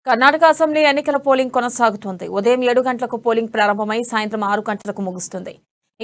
Karnataka assembly ఎన్నికల polling కొనసాగుతోంది. ఉదయం 7 గంటలకు పోలింగ్ ప్రారంభమై సాయంత్రం 6 గంటలకు ముగుస్తుంది.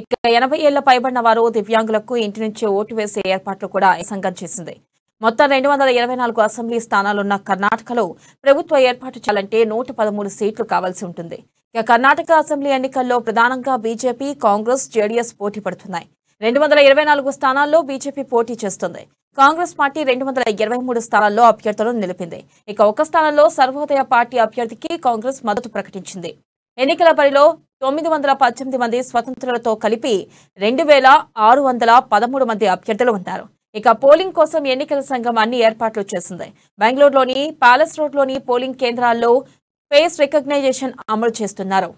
ఇక 80 ఏళ్ల పైబడిన వారు, దివ్యాంగులకు ఇంటి నుంచి ఓటు వేసే ఏర్పాట్లు కూడా సంఘం చేసింది. మొత్తం 224 అసెంబ్లీ స్థానాలున్న కర్ణాటకలో ప్రభుత్వ ఏర్పాటు చేయాలంటే 113 సీట్లు కావాల్సి ఉంటుంది. ఇక కర్ణాటక అసెంబ్లీ ఎన్నికల్లో ప్రధానంగా బీజేపీ, కాంగ్రెస్, జేడీఎస్ పోటీ పడుతున్నాయి. 224 స్థానాల్లో బీజేపీ పోటీ చేస్తుంది. కాంగ్రెస్ పార్టీ 223 స్థానాల్లో అభ్యర్థులను నిలిపింది. ఇక ఒక స్థానంలో సర్వోదయ పార్టీ అభ్యర్థికి కాంగ్రెస్ మద్దతు ప్రకటించింది. ఎన్నికల బరిలో 918 మంది స్వతంత్రులతో కలిపి 2613 మంది అభ్యర్థులు ఉన్నారు. ఇక పోలింగ్ కోసం ఎన్నికల సంఘం అన్ని ఏర్పాట్లు చేసింది. బెంగళూరులోని ప్యాలెస్ రోడ్లోని పోలింగ్ కేంద్రాల్లో ఫేస్ రికగ్నైజేషన్ అమలు చేస్తున్నారు.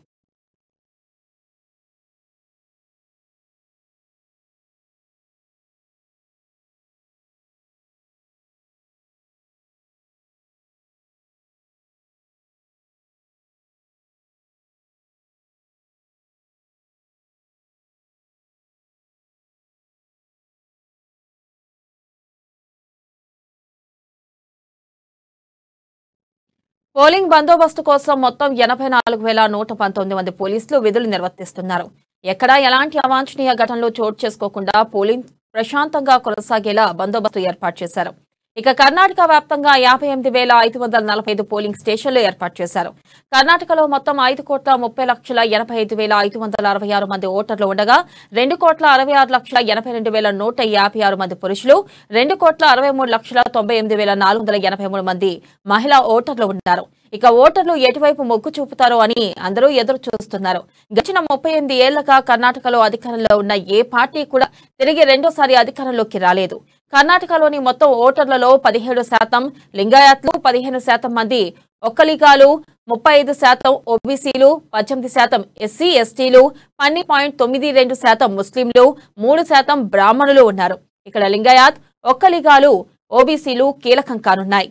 పోలింగ్ బందోబస్తు కోసం మొత్తం 84,119 మంది పోలీసులు విధులు నిర్వర్తిస్తున్నారు. ఎక్కడా ఎలాంటి అవాంఛనీయ ఘటనలు చోటు చేసుకోకుండా పోలింగ్ ప్రశాంతంగా కొనసాగేలా బందోబస్తు ఏర్పాటు చేశారు. ఇక కర్ణాటక వ్యాప్తంగా 58,545 పోలింగ్ స్టేషన్లు ఏర్పాటు చేశారు. కర్ణాటకలో మొత్తం 5,30,85,566 మంది ఓటర్లు ఉండగా 2,66,82,156 మంది పురుషులు, 2,63,98,483 మంది మహిళా ఓటర్లు ఉన్నారు. ఇక ఓటర్లు ఎటువైపు మొగ్గు చూపుతారో అని అందరూ ఎదురు చూస్తున్నారు. గడిచిన 38 ఏళ్లుగా కర్ణాటకలో అధికారంలో ఉన్న ఏ పార్టీ కూడా తిరిగి రెండోసారి అధికారంలోకి రాలేదు. కర్ణాటకలోని మొత్తం ఓటర్లలో 17% లింగాయత్లు, 15% మంది ఒక్కలిగాలు, 35% ఓబీసీలు, 18% ఎస్సీ ఎస్టీలు, 12.92% ముస్లింలు, 3% బ్రాహ్మణులు ఉన్నారు. ఇక్కడ లింగాయత్, ఒక్కలిగాలు, ఓబీసీలు కీలకం కానున్నాయి.